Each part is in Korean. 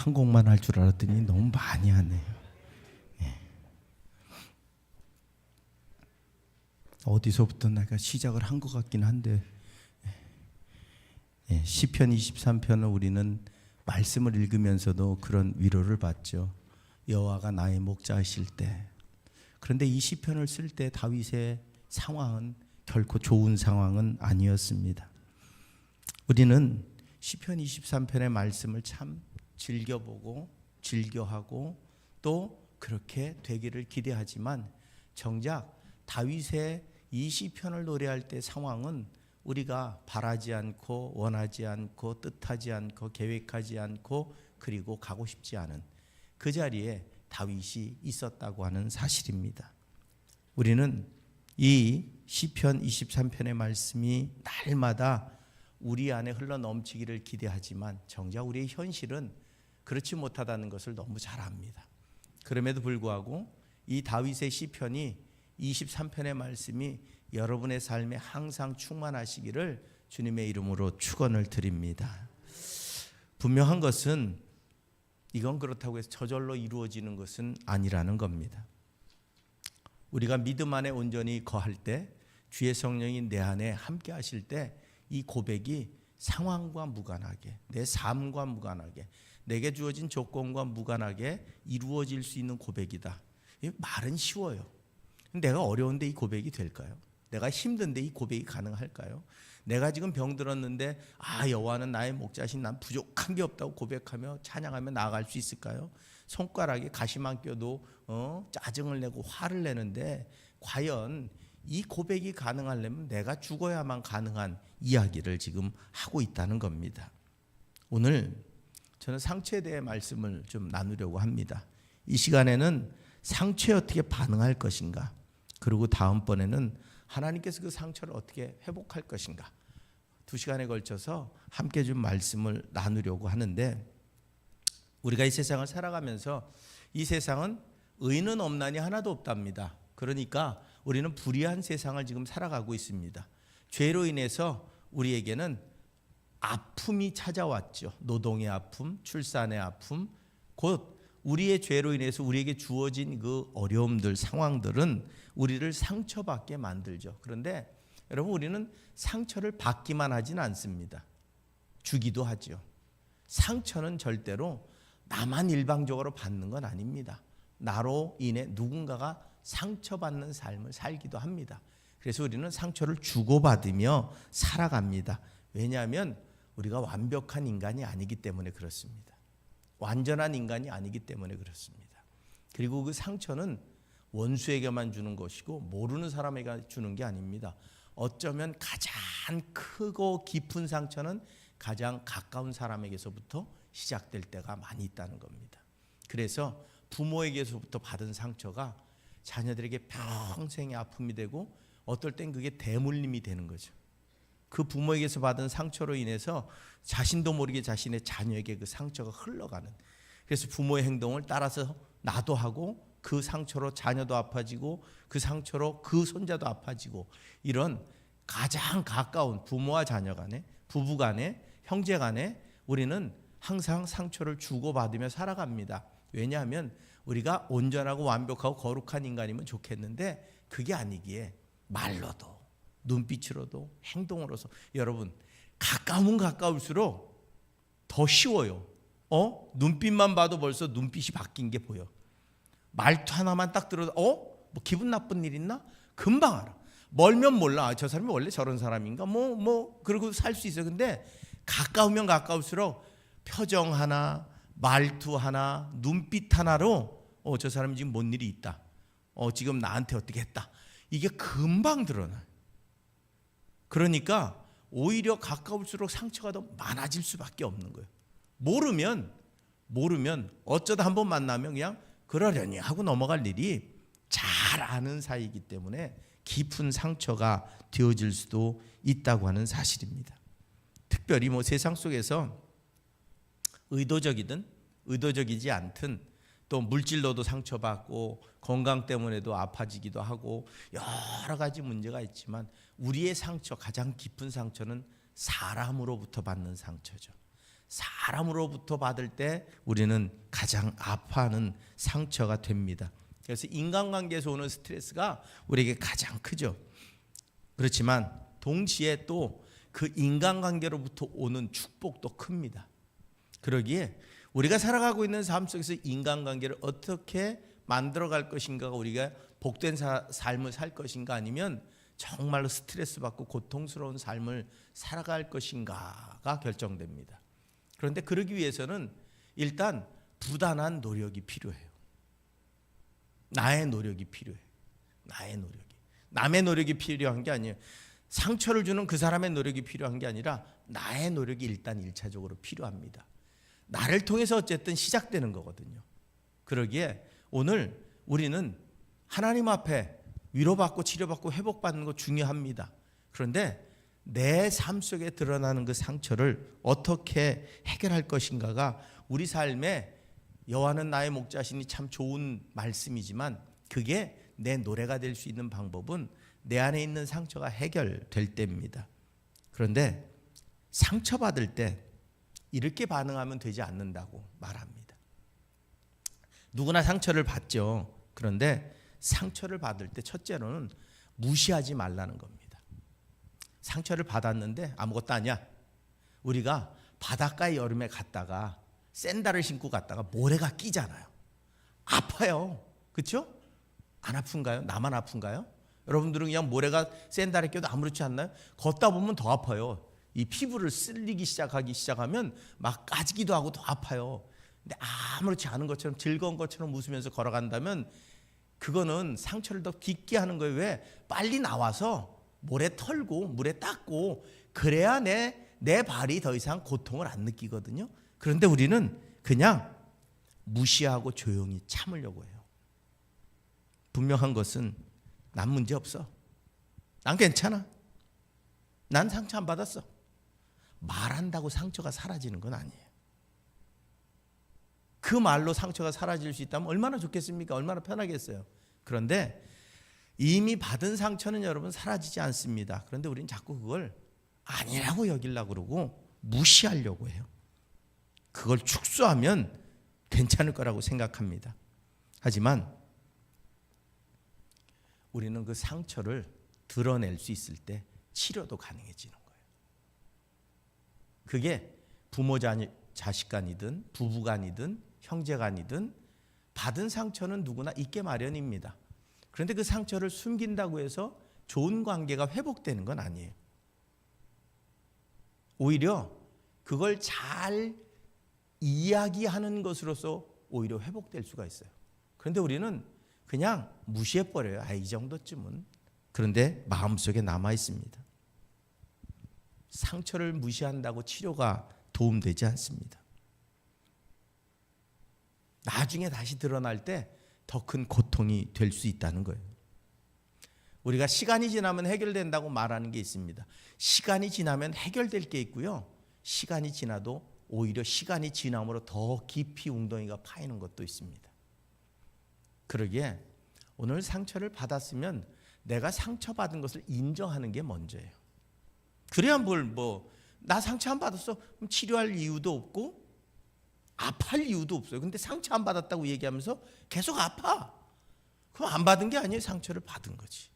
한 곡만 할 줄 알았더니 너무 많이 하네요. 어디서부터 내가 시작을 한 것 같긴 한데, 시편 23편은 우리는 말씀을 읽으면서도 그런 위로를 받죠. 여호와가 나의 목자이실 때. 그런데 이 시편을 쓸 때 다윗의 상황은 결코 좋은 상황은 아니었습니다. 우리는 시편 23편의 말씀을 참 즐겨보고 즐겨하고 또 그렇게 되기를 기대하지만, 정작 다윗의 이 시편을 노래할 때 상황은 우리가 바라지 않고 원하지 않고 뜻하지 않고 계획하지 않고 그리고 가고 싶지 않은 그 자리에 다윗이 있었다고 하는 사실입니다. 우리는 이 시편 23편의 말씀이 날마다 우리 안에 흘러넘치기를 기대하지만 정작 우리의 현실은 그렇지 못하다는 것을 너무 잘 압니다. 그럼에도 불구하고 이 다윗의 시편이 23편의 말씀이 여러분의 삶에 항상 충만하시기를 주님의 이름으로 축원을 드립니다. 분명한 것은 이건 그렇다고 해서 저절로 이루어지는 것은 아니라는 겁니다. 우리가 믿음 안에 온전히 거할 때, 주의 성령이 내 안에 함께 하실 때 이 고백이 상황과 무관하게, 내 삶과 무관하게, 내게 주어진 조건과 무관하게 이루어질 수 있는 고백이다. 말은 쉬워요. 내가 어려운데 이 고백이 될까요? 내가 힘든데 이 고백이 가능할까요? 내가 지금 병들었는데 여호와는 나의 목자신, 난 부족한 게 없다고 고백하며 찬양하며 나아갈 수 있을까요? 손가락에 가시만 껴도 짜증을 내고 화를 내는데 과연 이 고백이 가능하려면 내가 죽어야만 가능한 이야기를 지금 하고 있다는 겁니다. 오늘 저는 상처에 대해 말씀을 좀 나누려고 합니다. 이 시간에는 상처에 어떻게 반응할 것인가, 그리고 다음번에는 하나님께서 그 상처를 어떻게 회복할 것인가, 2시간에 걸쳐서 함께 좀 말씀을 나누려고 하는데, 우리가 이 세상을 살아가면서 이 세상은 의는 없나니 하나도 없답니다. 그러니까 우리는 불의한 세상을 지금 살아가고 있습니다. 죄로 인해서 우리에게는 아픔이 찾아왔죠. 노동의 아픔, 출산의 아픔, 곧 우리의 죄로 인해서 우리에게 주어진 그 어려움들, 상황들은 우리를 상처받게 만들죠. 그런데 여러분, 우리는 상처를 받기만 하진 않습니다. 주기도 하죠. 상처는 절대로 나만 일방적으로 받는 건 아닙니다. 나로 인해 누군가가 상처받는 삶을 살기도 합니다. 그래서 우리는 상처를 주고받으며 살아갑니다. 왜냐하면 우리가 완벽한 인간이 아니기 때문에 그렇습니다. 완전한 인간이 아니기 때문에 그렇습니다. 그리고 그 상처는 원수에게만 주는 것이고 모르는 사람에게 주는 게 아닙니다. 어쩌면 가장 크고 깊은 상처는 가장 가까운 사람에게서부터 시작될 때가 많이 있다는 겁니다. 그래서 부모에게서부터 받은 상처가 자녀들에게 평생의 아픔이 되고 어떨 땐 그게 대물림이 되는 거죠. 그 부모에게서 받은 상처로 인해서 자신도 모르게 자신의 자녀에게 그 상처가 흘러가는, 그래서 부모의 행동을 따라서 나도 하고 그 상처로 자녀도 아파지고 그 상처로 그 손자도 아파지고, 이런 가장 가까운 부모와 자녀 간에, 부부 간에, 형제 간에 우리는 항상 상처를 주고받으며 살아갑니다. 왜냐하면 우리가 온전하고 완벽하고 거룩한 인간이면 좋겠는데 그게 아니기에 말로도 눈빛으로도 행동으로서, 여러분 가까우면 가까울수록 더 쉬워요. 눈빛만 봐도 벌써 눈빛이 바뀐 게 보여. 말투 하나만 딱 들어도 뭐 기분 나쁜 일 있나? 금방 알아. 멀면 몰라. 저 사람이 원래 저런 사람인가? 그러고 살 수 있어. 근데 가까우면 가까울수록 표정 하나, 말투 하나, 눈빛 하나로 저 사람이 지금 뭔 일이 있다. 지금 나한테 어떻게 했다. 이게 금방 드러나요. 그러니까 오히려 가까울수록 상처가 더 많아질 수밖에 없는 거예요. 모르면 어쩌다 한번 만나면 그냥 그러려니 하고 넘어갈 일이, 잘 아는 사이이기 때문에 깊은 상처가 되어질 수도 있다고 하는 사실입니다. 특별히 세상 속에서 의도적이든 의도적이지 않든 또 물질로도 상처받고 건강 때문에도 아파지기도 하고 여러 가지 문제가 있지만, 우리의 상처, 가장 깊은 상처는 사람으로부터 받는 상처죠. 사람으로부터 받을 때 우리는 가장 아파하는 상처가 됩니다. 그래서 인간관계에서 오는 스트레스가 우리에게 가장 크죠. 그렇지만 동시에 또 그 인간관계로부터 오는 축복도 큽니다. 그러기에 우리가 살아가고 있는 삶 속에서 인간관계를 어떻게 만들어갈 것인가가, 우리가 복된 삶을 살 것인가, 아니면 정말로 스트레스 받고 고통스러운 삶을 살아갈 것인가가 결정됩니다. 그런데 그러기 위해서는 일단 부단한 노력이 필요해요. 나의 노력이 필요해요. 나의 노력이. 남의 노력이 필요한 게 아니에요. 상처를 주는 그 사람의 노력이 필요한 게 아니라 나의 노력이 일단 1차적으로 필요합니다. 나를 통해서 어쨌든 시작되는 거거든요. 그러기에 오늘 우리는 하나님 앞에 위로받고 치료받고 회복받는 거 중요합니다. 그런데 내 삶 속에 드러나는 그 상처를 어떻게 해결할 것인가가 우리 삶에, 여호와는 나의 목자시니 참 좋은 말씀이지만, 그게 내 노래가 될 수 있는 방법은 내 안에 있는 상처가 해결될 때입니다. 그런데 상처받을 때 이렇게 반응하면 되지 않는다고 말합니다. 누구나 상처를 받죠. 그런데 상처를 받을 때 첫째로는 무시하지 말라는 겁니다. 상처를 받았는데 아무것도 아니야. 우리가 바닷가에 여름에 갔다가 샌들을 신고 갔다가 모래가 끼잖아요. 아파요. 그렇죠? 안 아픈가요? 나만 아픈가요? 여러분들은 그냥 모래가 샌들에 껴도 아무렇지 않나요? 걷다 보면 더 아파요. 이 피부를 쓸리기 시작하면 막 까지기도 하고 더 아파요. 근데 아무렇지 않은 것처럼, 즐거운 것처럼 웃으면서 걸어간다면 그거는 상처를 더 깊게 하는 거예요. 왜? 빨리 나와서 모래 털고 물에 닦고 그래야 내 발이 더 이상 고통을 안 느끼거든요. 그런데 우리는 그냥 무시하고 조용히 참으려고 해요. 분명한 것은 난 문제 없어. 난 괜찮아. 난 상처 안 받았어. 말한다고 상처가 사라지는 건 아니에요. 그 말로 상처가 사라질 수 있다면 얼마나 좋겠습니까? 얼마나 편하겠어요. 그런데 이미 받은 상처는 여러분 사라지지 않습니다. 그런데 우리는 자꾸 그걸 아니라고 여기려고 그러고 무시하려고 해요. 그걸 축소하면 괜찮을 거라고 생각합니다. 하지만 우리는 그 상처를 드러낼 수 있을 때 치료도 가능해지는 거예요. 그게 부모 자식 간이든 부부 간이든 형제 간이든 받은 상처는 누구나 있게 마련입니다. 그런데 그 상처를 숨긴다고 해서 좋은 관계가 회복되는 건 아니에요. 오히려 그걸 잘 이야기하는 것으로서 오히려 회복될 수가 있어요. 그런데 우리는 그냥 무시해버려요. 이 정도쯤은. 그런데 마음속에 남아 있습니다. 상처를 무시한다고 치료가 도움되지 않습니다. 나중에 다시 드러날 때 더 큰 고통이 될 수 있다는 거예요. 우리가 시간이 지나면 해결된다고 말하는 게 있습니다. 시간이 지나면 해결될 게 있고요. 시간이 지나도 오히려 시간이 지남으로 더 깊이 웅덩이가 파이는 것도 있습니다. 그러기에 오늘 상처를 받았으면 내가 상처받은 것을 인정하는 게 먼저예요. 그래야 나 상처 안 받았어? 그럼 치료할 이유도 없고 아파할 이유도 없어요. 근데 상처 안 받았다고 얘기하면서 계속 아파. 그럼 안 받은 게 아니에요. 상처를 받은 거지.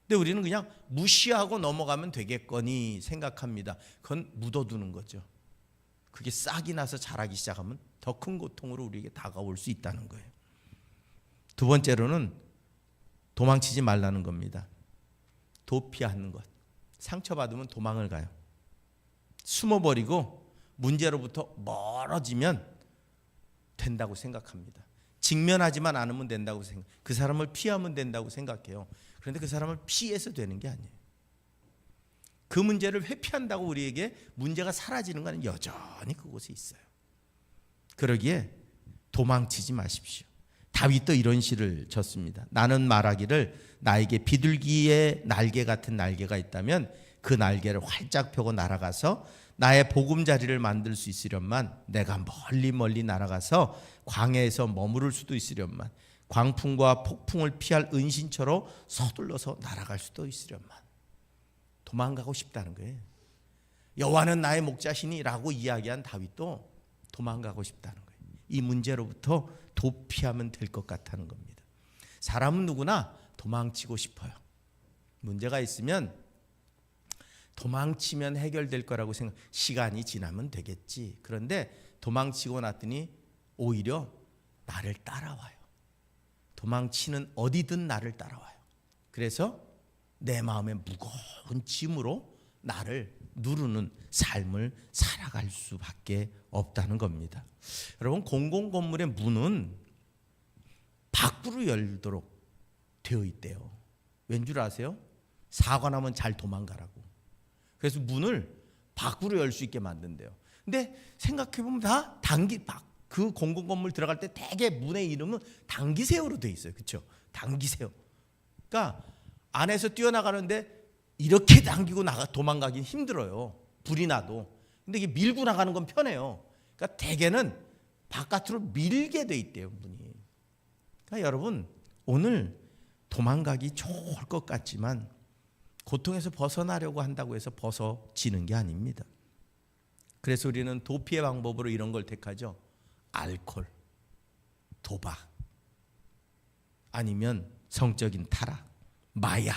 근데 우리는 그냥 무시하고 넘어가면 되겠거니 생각합니다. 그건 묻어두는 거죠. 그게 싹이 나서 자라기 시작하면 더 큰 고통으로 우리에게 다가올 수 있다는 거예요. 두 번째로는 도망치지 말라는 겁니다. 도피하는 것. 상처받으면 도망을 가요. 숨어버리고 문제로부터 멀어지면 된다고 생각합니다. 직면하지만 않으면 된다고 그 사람을 피하면 된다고 생각해요. 그런데 그 사람을 피해서 되는 게 아니에요. 그 문제를 회피한다고 우리에게 문제가 사라지는 건 여전히 그곳에 있어요. 그러기에 도망치지 마십시오. 다윗도 이런 시를 쳤습니다. 나는 말하기를 나에게 비둘기의 날개 같은 날개가 있다면 그 날개를 활짝 펴고 날아가서 나의 보금자리를 만들 수 있으련만 내가 멀리 날아가서 광야에서 머무를 수도 있으련만 광풍과 폭풍을 피할 은신처로 서둘러서 날아갈 수도 있으련만. 도망가고 싶다는 거예요. 여호와는 나의 목자시니라고 이야기한 다윗도 도망가고 싶다는 거예요. 이 문제로부터 도피하면 될 것 같다는 겁니다. 사람은 누구나 도망치고 싶어요. 문제가 있으면 도망치면 해결될 거라고 생각, 시간이 지나면 되겠지. 그런데 도망치고 났더니 오히려 나를 따라와요. 도망치는 어디든 나를 따라와요. 그래서 내 마음의 무거운 짐으로 나를 누르는 삶을 살아갈 수밖에 없다는 겁니다. 여러분, 공공건물의 문은 밖으로 열도록 되어 있대요. 왠 줄 아세요? 사고 나면 잘 도망가라고. 그래서 문을 밖으로 열 수 있게 만든대요. 근데 생각해보면 다 그 공공건물 들어갈 때 대개 문의 이름은 당기세요로 되어 있어요. 그렇죠? 당기세요. 그러니까 안에서 뛰어나가는데 이렇게 당기고 도망가긴 힘들어요. 불이 나도. 근데 이게 밀고 나가는 건 편해요. 그러니까 대개는 바깥으로 밀게 돼 있대요, 문이. 그러니까 여러분, 오늘 도망가기 좋을 것 같지만 고통에서 벗어나려고 한다고 해서 벗어지는 게 아닙니다. 그래서 우리는 도피의 방법으로 이런 걸 택하죠. 알코올, 도박, 아니면 성적인 타락, 마약.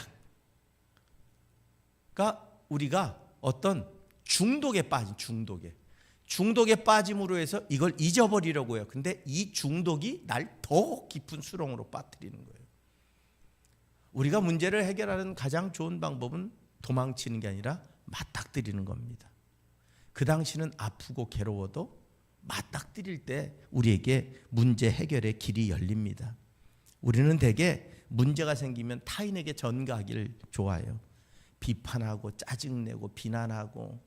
그러니까 우리가 어떤 중독에 빠진 중독에 빠짐으로 해서 이걸 잊어버리려고 해요. 근데 이 중독이 날 더 깊은 수렁으로 빠뜨리는 거예요. 우리가 문제를 해결하는 가장 좋은 방법은 도망치는 게 아니라 맞닥뜨리는 겁니다. 그 당시는 아프고 괴로워도 맞닥뜨릴 때 우리에게 문제 해결의 길이 열립니다. 우리는 대개 문제가 생기면 타인에게 전가하기를 좋아해요. 비판하고 짜증내고 비난하고.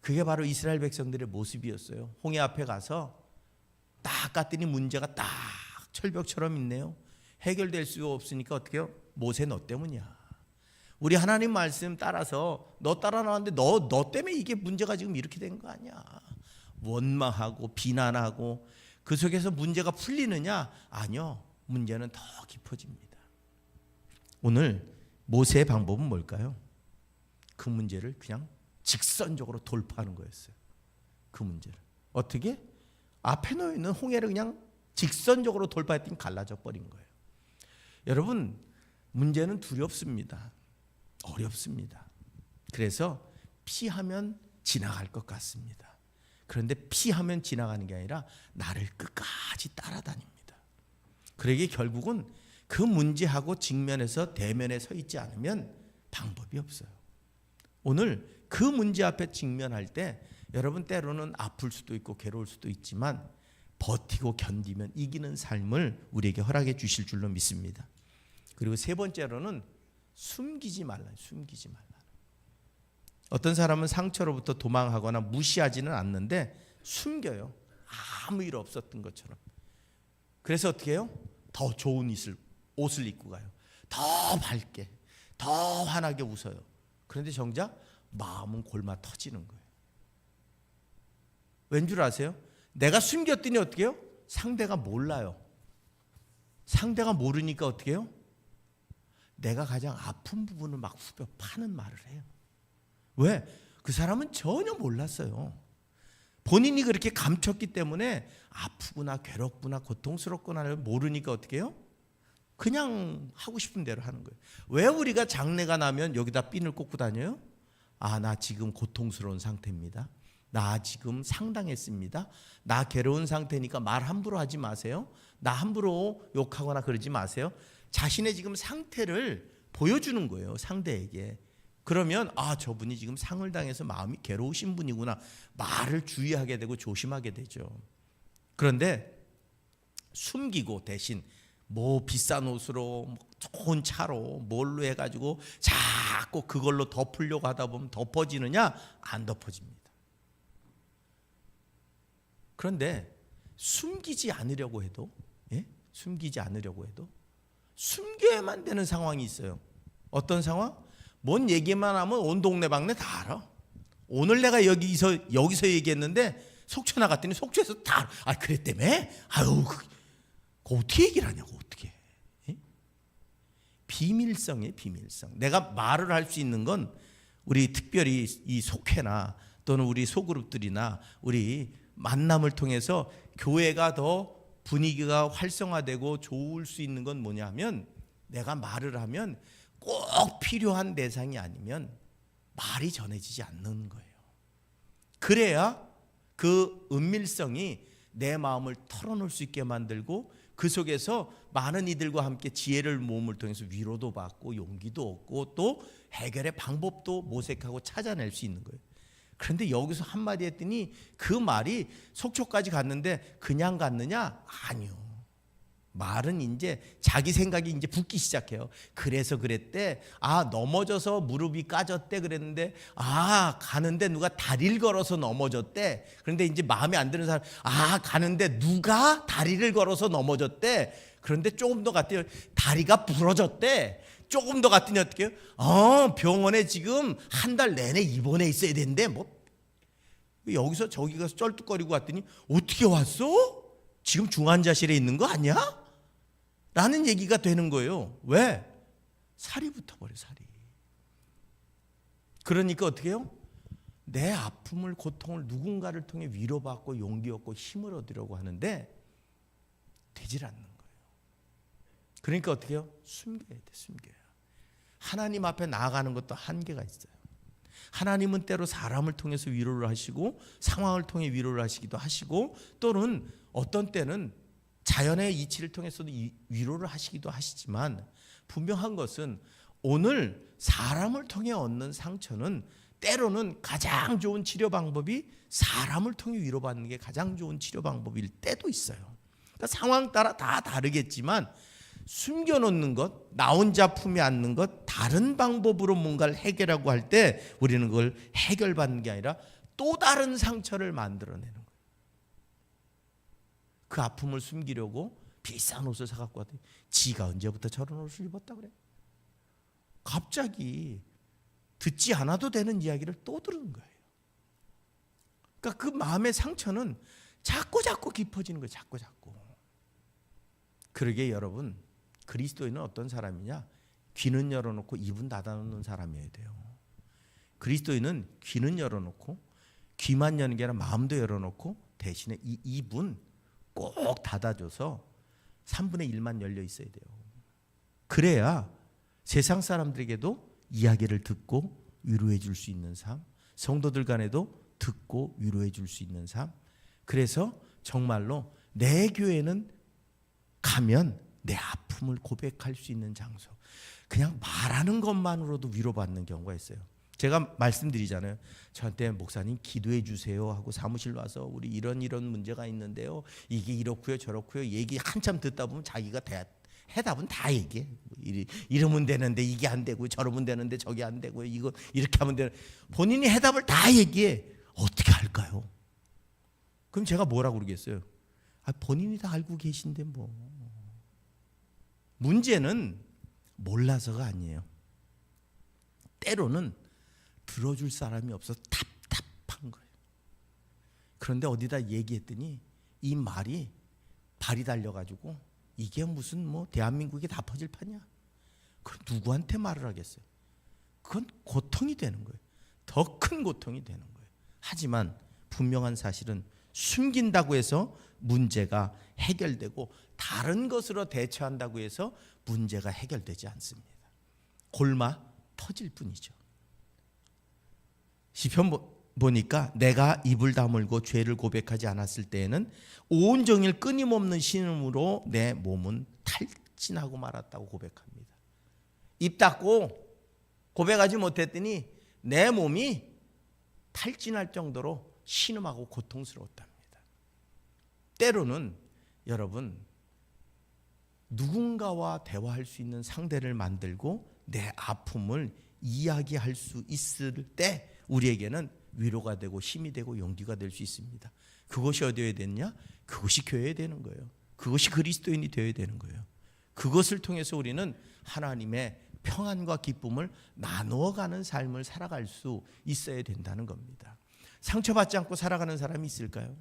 그게 바로 이스라엘 백성들의 모습이었어요. 홍해 앞에 가서 딱 갔더니 문제가 딱 철벽처럼 있네요. 해결될 수가 없으니까 어떻게 해요? 모세 너 때문이야. 우리 하나님 말씀 따라서 너 따라 나왔는데 너 때문에 이게 문제가 지금 이렇게 된 거 아니야. 원망하고 비난하고. 그 속에서 문제가 풀리느냐? 아니요. 문제는 더 깊어집니다. 오늘 모세의 방법은 뭘까요? 그 문제를 그냥 직선적으로 돌파하는 거였어요. 그 문제를. 어떻게? 앞에 놓여 있는 홍해를 그냥 직선적으로 돌파했더니 갈라져 버린 거예요. 여러분, 문제는 두렵습니다. 어렵습니다. 그래서 피하면 지나갈 것 같습니다. 그런데 피하면 지나가는 게 아니라 나를 끝까지 따라다닙니다. 그러기에 결국은 그 문제하고 직면해서 대면에 서 있지 않으면 방법이 없어요. 오늘 그 문제 앞에 직면할 때 여러분 때로는 아플 수도 있고 괴로울 수도 있지만 버티고 견디면 이기는 삶을 우리에게 허락해 주실 줄로 믿습니다. 그리고 세 번째로는 숨기지 말라. 어떤 사람은 상처로부터 도망하거나 무시하지는 않는데 숨겨요. 아무 일 없었던 것처럼. 그래서 어떻게 해요? 더 좋은 옷을 입고 가요. 더 밝게, 더 환하게 웃어요. 그런데 정작 마음은 골마 터지는 거예요. 왠 줄 아세요? 내가 숨겼더니 어떻게 해요? 상대가 몰라요. 상대가 모르니까 어떻게 해요? 내가 가장 아픈 부분을 막 후벼 파는 말을 해요. 왜? 그 사람은 전혀 몰랐어요. 본인이 그렇게 감췄기 때문에 아프구나, 괴롭구나, 고통스럽구나를 모르니까 어떻게 해요? 그냥 하고 싶은 대로 하는 거예요. 왜 우리가 장례가 나면 여기다 핀을 꽂고 다녀요? 아, 나 지금 고통스러운 상태입니다. 나 지금 상당했습니다. 나 괴로운 상태니까 말 함부로 하지 마세요. 나 함부로 욕하거나 그러지 마세요. 자신의 지금 상태를 보여주는 거예요, 상대에게. 그러면 아, 저분이 지금 상을 당해서 마음이 괴로우신 분이구나. 말을 주의하게 되고 조심하게 되죠. 그런데 숨기고 대신 뭐 비싼 옷으로 좋은 차로 뭘로 해가지고 자꾸 그걸로 덮으려고 하다 보면 덮어지느냐? 안 덮어집니다. 그런데 숨기지 않으려고 해도 숨겨야만 되는 상황이 있어요. 어떤 상황? 뭔 얘기만 하면 온 동네방네 다 알아. 오늘 내가 여기서 얘기했는데 속초 나갔더니 속초에서 다 그랬다며? 아유, 그거 어떻게 얘기를 하냐고. 어떻게 비밀성이에요. 비밀성. 내가 말을 할 수 있는 건 우리 특별히 이 속회나 또는 우리 소그룹들이나 우리 만남을 통해서 교회가 더 분위기가 활성화되고 좋을 수 있는 건 뭐냐면, 내가 말을 하면 꼭 필요한 대상이 아니면 말이 전해지지 않는 거예요. 그래야 그 은밀성이 내 마음을 털어놓을 수 있게 만들고, 그 속에서 많은 이들과 함께 지혜를 모음을 통해서 위로도 받고 용기도 얻고 또 해결의 방법도 모색하고 찾아낼 수 있는 거예요. 그런데 여기서 한마디 했더니 그 말이 속초까지 갔는데 그냥 갔느냐? 아니요. 말은 이제 자기 생각이 이제 붙기 시작해요. 그래서 그랬대. 넘어져서 무릎이 까졌대 그랬는데, 가는데 누가 다리를 걸어서 넘어졌대. 그런데 이제 마음에 안 드는 사람, 가는데 누가 다리를 걸어서 넘어졌대. 그런데 조금 더 갔더니 다리가 부러졌대. 조금 더 갔더니 어떻게 해요? 병원에 지금 한 달 내내 입원해 있어야 된대. 뭐 여기서 저기 가서 쩔뚝거리고 왔더니 어떻게 왔어? 지금 중환자실에 있는 거 아니야? 라는 얘기가 되는 거예요. 왜? 살이 붙어버려, 살이. 그러니까 어떻게 해요? 내 아픔을, 고통을 누군가를 통해 위로받고 용기 얻고 힘을 얻으려고 하는데 되질 않는 거예요. 그러니까 어떻게 해요? 숨겨야 돼, 숨겨야. 하나님 앞에 나아가는 것도 한계가 있어요. 하나님은 때로 사람을 통해서 위로를 하시고 상황을 통해 위로를 하시기도 하시고, 또는 어떤 때는 자연의 이치를 통해서도 위로를 하시기도 하시지만, 분명한 것은 오늘 사람을 통해 얻는 상처는 때로는 가장 좋은 치료 방법이 사람을 통해 위로받는 게 가장 좋은 치료 방법일 때도 있어요. 그러니까 상황 따라 다 다르겠지만 숨겨놓는 것, 나 혼자 품에 안는 것, 다른 방법으로 뭔가를 해결하고 할 때 우리는 그걸 해결받는 게 아니라 또 다른 상처를 만들어내는 거예요. 그 아픔을 숨기려고 비싼 옷을 사갖고 왔더니 지가 언제부터 저런 옷을 입었다 그래? 갑자기 듣지 않아도 되는 이야기를 또 들은 거예요. 그러니까 그 마음의 상처는 자꾸 깊어지는 거예요. 자꾸. 그러게 여러분, 그리스도인은 어떤 사람이냐? 귀는 열어놓고 입은 닫아놓는 사람이어야 돼요. 그리스도인은 귀는 열어놓고 귀만 여는 게 아니라 마음도 열어놓고 대신에 이 입은 꼭 닫아줘서 3분의 1만 열려 있어야 돼요. 그래야 세상 사람들에게도 이야기를 듣고 위로해 줄 수 있는 삶, 성도들 간에도 듣고 위로해 줄 수 있는 삶. 그래서 정말로 내 교회는 가면 내 아픔을 고백할 수 있는 장소. 그냥 말하는 것만으로도 위로받는 경우가 있어요. 제가 말씀드리잖아요. 저한테 목사님 기도해 주세요 하고 사무실 와서 우리 이런 문제가 있는데요. 이게 이렇고요 저렇고요. 얘기 한참 듣다 보면 자기가 해답은 다 얘기해. 이러면 되는데 이게 안 되고, 저러면 되는데 저게 안 되고, 이거 이렇게 하면 되는. 본인이 해답을 다 얘기해. 어떻게 할까요? 그럼 제가 뭐라고 그러겠어요? 본인이 다 알고 계신데 뭐. 문제는 몰라서가 아니에요. 때로는 들어줄 사람이 없어서 답답한 거예요. 그런데 어디다 얘기했더니 이 말이 발이 달려가지고 이게 무슨 뭐 대한민국이 다 퍼질 판이야. 그럼 누구한테 말을 하겠어요? 그건 고통이 되는 거예요. 더 큰 고통이 되는 거예요. 하지만 분명한 사실은 숨긴다고 해서 문제가 해결되고 다른 것으로 대처한다고 해서 문제가 해결되지 않습니다. 골마 터질 뿐이죠. 시편 보니까 내가 입을 다물고 죄를 고백하지 않았을 때에는 온종일 끊임없는 신음으로 내 몸은 탈진하고 말았다고 고백합니다. 입 닫고 고백하지 못했더니 내 몸이 탈진할 정도로 신음하고 고통스러웠답니다. 때로는 여러분, 누군가와 대화할 수 있는 상대를 만들고 내 아픔을 이야기할 수 있을 때 우리에게는 위로가 되고 힘이 되고 용기가 될 수 있습니다. 그것이 어디에 됐냐? 그것이 교회에 되는 거예요. 그것이 그리스도인이 되어야 되는 거예요. 그것을 통해서 우리는 하나님의 평안과 기쁨을 나누어가는 삶을 살아갈 수 있어야 된다는 겁니다. 상처받지 않고 살아가는 사람이 있을까요?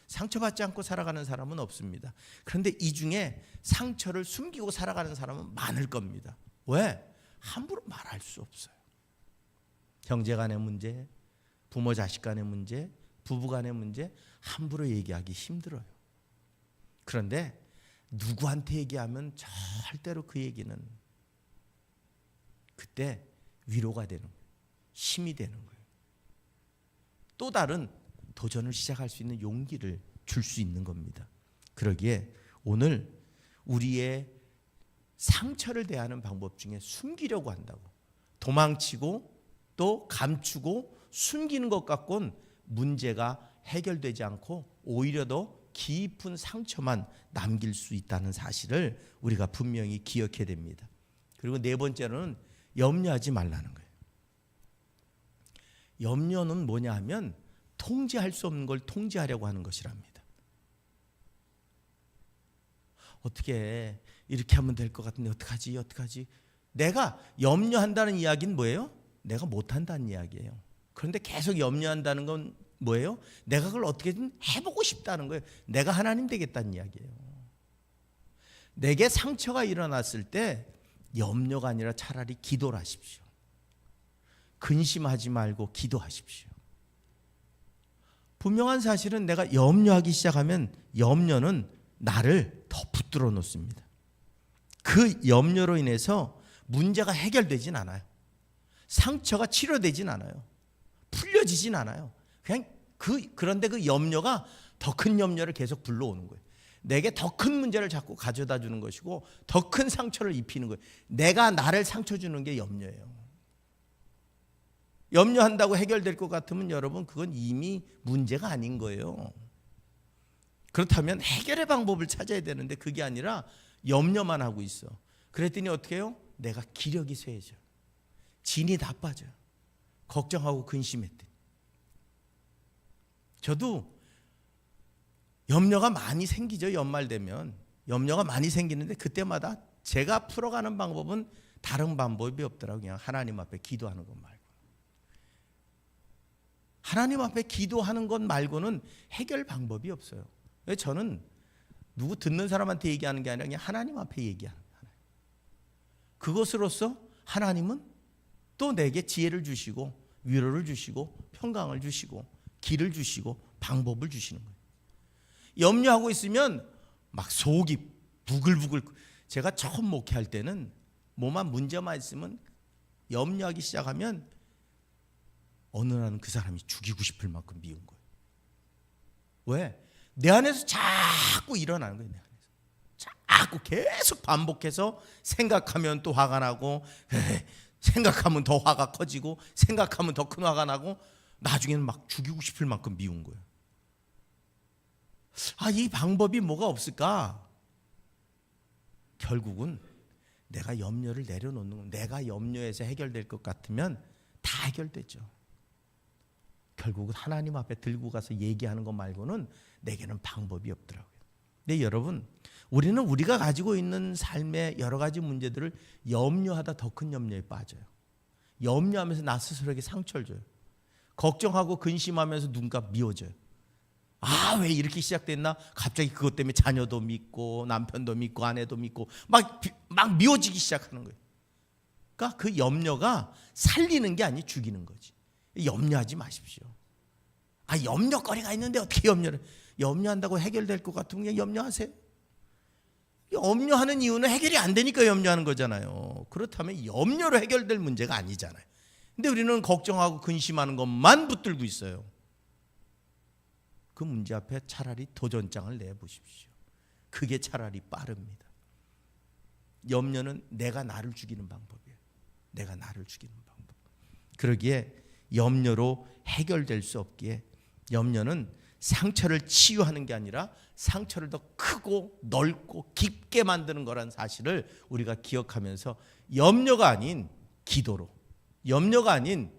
상처받지 않고 살아가는 사람은 없습니다. 그런데 이 중에 상처를 숨기고 살아가는 사람은 많을 겁니다. 왜? 함부로 말할 수 없어요. 형제간의 문제, 부모 자식 간의 문제, 부부 간의 문제 함부로 얘기하기 힘들어요. 그런데 누구한테 얘기하면 절대로 그 얘기는 그때 위로가 되는 거예요. 힘이 되는 거예요. 또 다른 도전을 시작할 수 있는 용기를 줄 수 있는 겁니다. 그러기에 오늘 우리의 상처를 대하는 방법 중에 숨기려고 한다고, 도망치고 또 감추고 숨기는 것 갖고는 문제가 해결되지 않고 오히려 더 깊은 상처만 남길 수 있다는 사실을 우리가 분명히 기억해야 됩니다. 그리고 네 번째로는 염려하지 말라는 거예요. 염려는 뭐냐 하면 통제할 수 없는 걸 통제하려고 하는 것이랍니다. 어떻게 이렇게 하면 될 것 같은데 어떡하지? 내가 염려한다는 이야기는 뭐예요? 내가 못한다는 이야기예요. 그런데 계속 염려한다는 건 뭐예요? 내가 그걸 어떻게든 해보고 싶다는 거예요. 내가 하나님 되겠다는 이야기예요. 내게 상처가 일어났을 때 염려가 아니라 차라리 기도를 하십시오. 근심하지 말고 기도하십시오. 분명한 사실은 내가 염려하기 시작하면 염려는 나를 더 붙들어 놓습니다. 그 염려로 인해서 문제가 해결되진 않아요. 상처가 치료되진 않아요. 풀려지진 않아요. 그냥 그런데 그 염려가 더 큰 염려를 계속 불러오는 거예요. 내게 더 큰 문제를 자꾸 가져다 주는 것이고 더 큰 상처를 입히는 거예요. 내가 나를 상처 주는 게 염려예요. 염려한다고 해결될 것 같으면 여러분 그건 이미 문제가 아닌 거예요. 그렇다면 해결의 방법을 찾아야 되는데 그게 아니라 염려만 하고 있어. 그랬더니 어떻게 해요? 내가 기력이 쇠해져요. 진이 다 빠져요. 걱정하고 근심했더니. 저도 염려가 많이 생기죠. 연말 되면 염려가 많이 생기는데 그때마다 제가 풀어가는 방법은 다른 방법이 없더라고요. 그냥 하나님 앞에 기도하는 것 말고. 하나님 앞에 기도하는 것 말고는 해결 방법이 없어요. 저는 누구 듣는 사람한테 얘기하는 게 아니라 그냥 하나님 앞에 얘기하는 거예요. 그것으로서 하나님은 또 내게 지혜를 주시고 위로를 주시고 평강을 주시고 길을 주시고 방법을 주시는 거예요. 염려하고 있으면 막 속이 부글부글. 제가 처음 목회할 때는 뭐만 문제만 있으면 염려하기 시작하면 어느 날은 그 사람이 죽이고 싶을 만큼 미운 거예요. 왜? 내 안에서 자꾸 일어나는 거예요. 내 안에서 자꾸 계속 반복해서 생각하면 또 화가 나고 생각하면 더 화가 커지고 생각하면 더 큰 화가 나고 나중에는 막 죽이고 싶을 만큼 미운 거예요. 이 방법이 뭐가 없을까? 결국은 내가 염려를 내려놓는 건, 내가 염려해서 해결될 것 같으면 다 해결되죠. 결국은 하나님 앞에 들고 가서 얘기하는 것 말고는 내게는 방법이 없더라고요. 근데 여러분, 우리는 우리가 가지고 있는 삶의 여러 가지 문제들을 염려하다 더 큰 염려에 빠져요. 염려하면서 나 스스로에게 상처를 줘요. 걱정하고 근심하면서 누군가 미워져요. 왜 이렇게 시작됐나? 갑자기 그것 때문에 자녀도 믿고 남편도 믿고 아내도 믿고 막 미워지기 시작하는 거예요. 그러니까 그 염려가 살리는 게 아니 죽이는 거지. 염려하지 마십시오. 염려거리가 있는데 어떻게 염려한다고 해결될 것 같으면 그냥 염려하세요. 염려하는 이유는 해결이 안 되니까 염려하는 거잖아요. 그렇다면 염려로 해결될 문제가 아니잖아요. 근데 우리는 걱정하고 근심하는 것만 붙들고 있어요. 그 문제 앞에 차라리 도전장을 내보십시오. 그게 차라리 빠릅니다. 염려는 내가 나를 죽이는 방법이에요. 내가 나를 죽이는 방법. 그러기에 염려로 해결될 수 없기에 염려는 상처를 치유하는 게 아니라 상처를 더 크고 넓고 깊게 만드는 거란 사실을 우리가 기억하면서 염려가 아닌 기도로, 염려가 아닌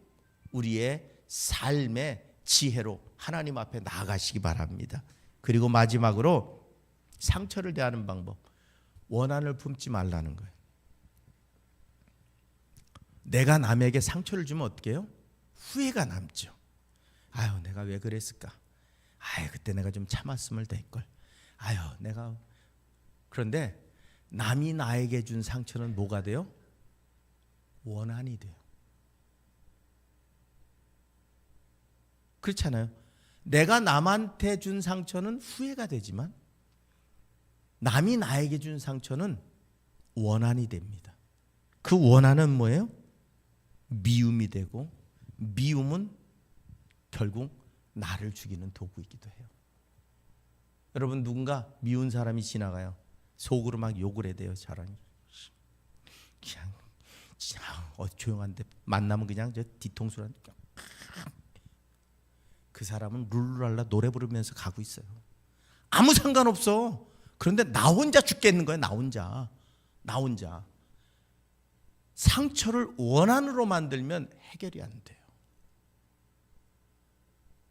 우리의 삶의 지혜로 하나님 앞에 나아가시기 바랍니다. 그리고 마지막으로 상처를 대하는 방법, 원한을 품지 말라는 거예요. 내가 남에게 상처를 주면 어떻게 해요? 후회가 남죠. 내가 왜 그랬을까? 그때 내가 좀 참았으면 될걸. 내가. 그런데 남이 나에게 준 상처는 뭐가 돼요? 원한이 돼요. 그렇잖아요. 내가 남한테 준 상처는 후회가 되지만 남이 나에게 준 상처는 원한이 됩니다. 그 원한은 뭐예요? 미움이 되고, 미움은 결국 나를 죽이는 도구이기도 해요. 여러분, 누군가 미운 사람이 지나가요. 속으로 막 욕을 해대요. 자랑이. 그냥 조용한데 만나면 그냥 저 뒤통수를 그 사람은 룰루랄라 노래 부르면서 가고 있어요. 아무 상관없어. 그런데 나 혼자 죽겠는 거야. 나 혼자. 상처를 원한으로 만들면 해결이 안 돼요.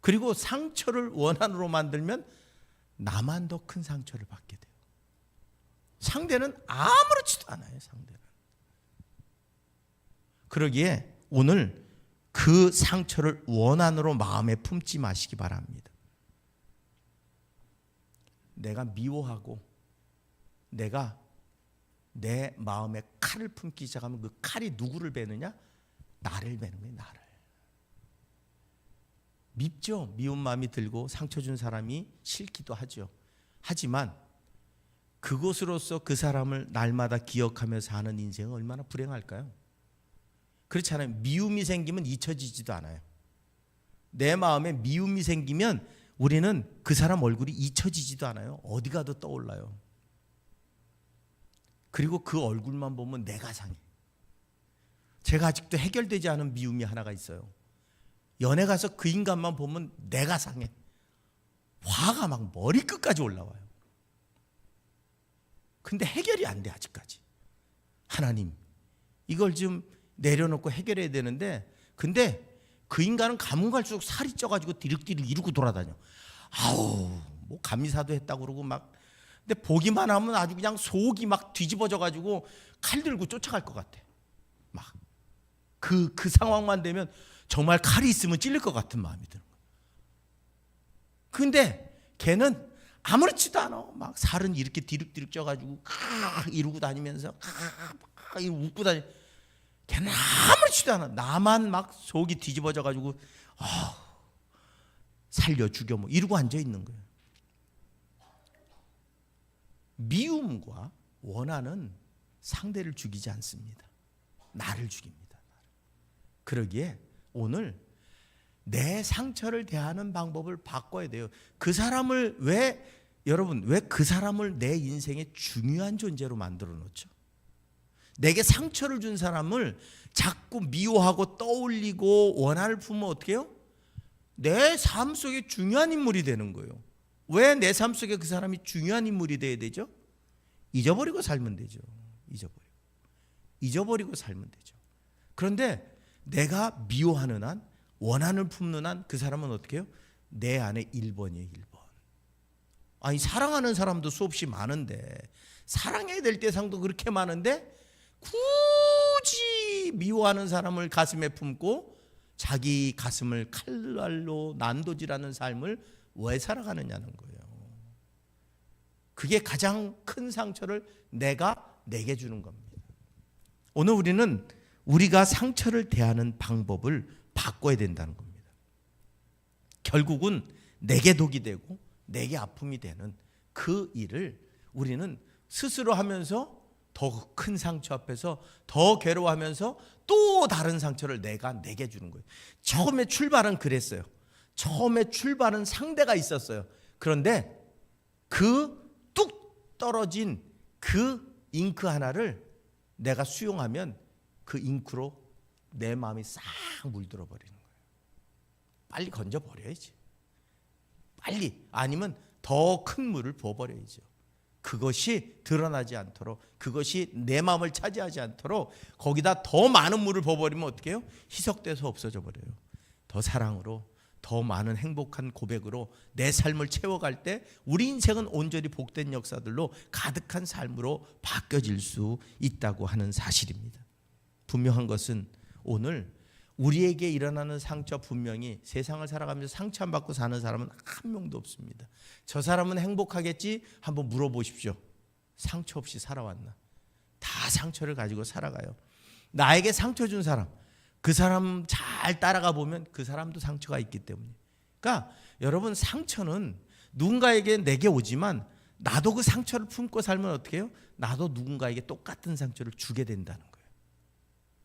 그리고 상처를 원한으로 만들면 나만 더 큰 상처를 받게 돼요. 상대는 아무렇지도 않아요. 상대는. 그러기에 오늘 그 상처를 원한으로 마음에 품지 마시기 바랍니다. 내가 미워하고 내가 내 마음에 칼을 품기 시작하면 그 칼이 누구를 베느냐? 나를 베는 거예요. 나를. 밉죠. 미운 마음이 들고 상처 준 사람이 싫기도 하죠. 하지만 그것으로서 그 사람을 날마다 기억하며 사는 인생은 얼마나 불행할까요? 그렇지 않아요? 미움이 생기면 잊혀지지도 않아요. 내 마음에 미움이 생기면 우리는 그 사람 얼굴이 잊혀지지도 않아요. 어디 가도 떠올라요. 그리고 그 얼굴만 보면 내가 상해. 제가 아직도 해결되지 않은 미움이 하나가 있어요. 연애 가서 그 인간만 보면 내가 상해. 화가 막 머리끝까지 올라와요. 근데 해결이 안 돼. 아직까지. 하나님, 이걸 좀 내려놓고 해결해야 되는데, 근데 그 인간은 가면 갈수록 살이 쪄가지고 디륵디륵 이러고 돌아다녀. 아우, 뭐 감리사도 했다고 그러고 막. 근데 보기만 하면 아주 그냥 속이 막 뒤집어져가지고 칼 들고 쫓아갈 것 같아. 막 그 상황만 되면 정말 칼이 있으면 찔릴 것 같은 마음이 드는 거야. 근데 걔는 아무렇지도 않아. 막 살은 이렇게 디륵디륵 쪄가지고 이러고 다니면서 웃고 다니. 걔는 아무렇지도 않아. 나만 막 속이 뒤집어져가지고 살려 죽여 뭐 이러고 앉아 있는 거예요. 미움과 원한은 상대를 죽이지 않습니다. 나를 죽입니다. 그러기에 오늘 내 상처를 대하는 방법을 바꿔야 돼요. 그 사람을 왜 그 사람을 내 인생의 중요한 존재로 만들어 놓죠? 내게 상처를 준 사람을 자꾸 미워하고 떠올리고 원한을 품으면 어떻게 해요? 내 삶 속에 중요한 인물이 되는 거예요. 왜 내 삶 속에 그 사람이 중요한 인물이 돼야 되죠? 잊어버리고 살면 되죠. 잊어버리고 살면 되죠. 그런데 내가 미워하는 한, 원한을 품는 한 그 사람은 어떻게 해요? 내 안에 1번이에요. 1번. 아니, 사랑하는 사람도 수없이 많은데, 사랑해야 될 대상도 그렇게 많은데 굳이 미워하는 사람을 가슴에 품고 자기 가슴을 칼날로 난도질하는 삶을 왜 살아가느냐는 거예요. 그게 가장 큰 상처를 내가 내게 주는 겁니다. 오늘 우리는 우리가 상처를 대하는 방법을 바꿔야 된다는 겁니다. 결국은 내게 독이 되고 내게 아픔이 되는 그 일을 우리는 스스로 하면서 더 큰 상처 앞에서 더 괴로워하면서 또 다른 상처를 내가 내게 주는 거예요. 처음에 출발은 그랬어요. 처음에 출발은 상대가 있었어요. 그런데 그 뚝 떨어진 그 잉크 하나를 내가 수용하면 그 잉크로 내 마음이 싹 물들어 버리는 거예요. 빨리 건져 버려야지. 빨리. 아니면 더 큰 물을 부어 버려야죠. 그것이 드러나지 않도록, 그것이 내 마음을 차지하지 않도록 거기다 더 많은 물을 부어버리면 어떻게 해요? 희석돼서 없어져 버려요. 더 사랑으로, 더 많은 행복한 고백으로 내 삶을 채워갈 때 우리 인생은 온전히 복된 역사들로 가득한 삶으로 바뀌어질 수 있다고 하는 사실입니다. 분명한 것은 오늘 우리에게 일어나는 상처, 분명히 세상을 살아가면서 상처 안 받고 사는 사람은 한 명도 없습니다. 저 사람은 행복하겠지? 한번 물어보십시오. 상처 없이 살아왔나? 다 상처를 가지고 살아가요. 나에게 상처 준 사람, 그 사람 잘 따라가 보면 그 사람도 상처가 있기 때문에 그러니까 여러분 상처는 누군가에게 내게 오지만 나도 그 상처를 품고 살면 어떻게 해요? 나도 누군가에게 똑같은 상처를 주게 된다는 거예요.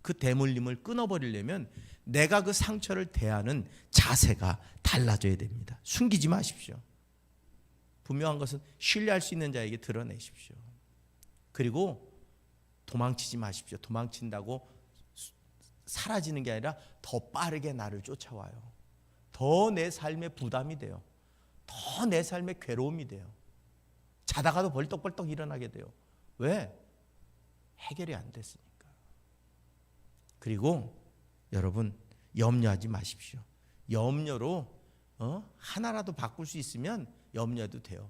그 대물림을 끊어버리려면 내가 그 상처를 대하는 자세가 달라져야 됩니다. 숨기지 마십시오. 분명한 것은 신뢰할 수 있는 자에게 드러내십시오. 그리고 도망치지 마십시오. 도망친다고 사라지는 게 아니라 더 빠르게 나를 쫓아와요. 더 내 삶에 부담이 돼요. 더 내 삶에 괴로움이 돼요. 자다가도 벌떡벌떡 일어나게 돼요. 왜? 해결이 안 됐으니까. 그리고 여러분 염려하지 마십시오. 염려로 하나라도 바꿀 수 있으면 염려해도 돼요.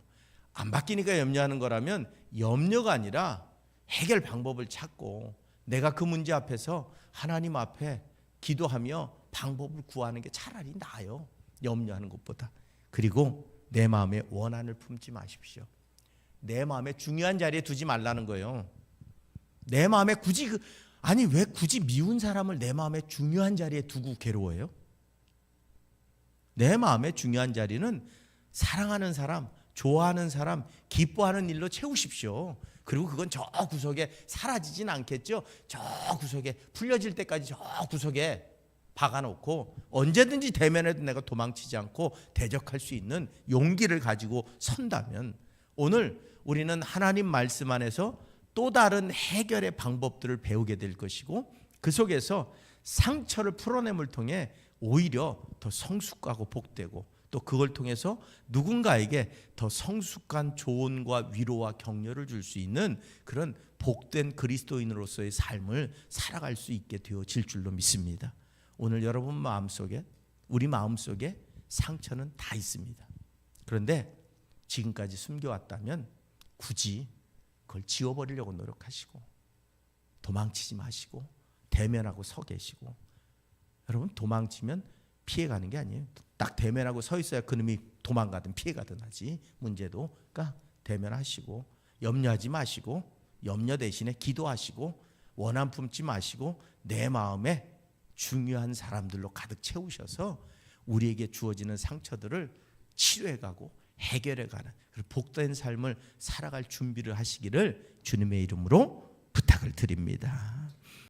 안 바뀌니까 염려하는 거라면 염려가 아니라 해결 방법을 찾고 내가 그 문제 앞에서 하나님 앞에 기도하며 방법을 구하는 게 차라리 나아요. 염려하는 것보다. 그리고 내 마음에 원한을 품지 마십시오. 내 마음에 중요한 자리에 두지 말라는 거예요. 내 마음에 굳이 왜 굳이 미운 사람을 내 마음에 중요한 자리에 두고 괴로워해요? 내 마음에 중요한 자리는 사랑하는 사람, 좋아하는 사람, 기뻐하는 일로 채우십시오. 그리고 그건 저 구석에 사라지진 않겠죠. 저 구석에 풀려질 때까지 저 구석에 박아놓고 언제든지 대면해도 내가 도망치지 않고 대적할 수 있는 용기를 가지고 선다면 오늘 우리는 하나님 말씀 안에서 또 다른 해결의 방법들을 배우게 될 것이고 그 속에서 상처를 풀어냄을 통해 오히려 더 성숙하고 복되고 또 그걸 통해서 누군가에게 더 성숙한 조언과 위로와 격려를 줄 수 있는 그런 복된 그리스도인으로서의 삶을 살아갈 수 있게 되어질 줄로 믿습니다. 오늘 여러분 마음속에 우리 마음속에 상처는 다 있습니다. 그런데 지금까지 숨겨왔다면 굳이 그걸 지워버리려고 노력하시고 도망치지 마시고 대면하고 서 계시고 여러분 도망치면 피해가는 게 아니에요. 딱 대면하고 서 있어야 그놈이 도망가든 피해가든 하지 문제도 그러니까 대면하시고 염려하지 마시고 염려 대신에 기도하시고 원한 품지 마시고 내 마음에 중요한 사람들로 가득 채우셔서 우리에게 주어지는 상처들을 치료해가고 해결해가는 복된 삶을 살아갈 준비를 하시기를 주님의 이름으로 부탁을 드립니다.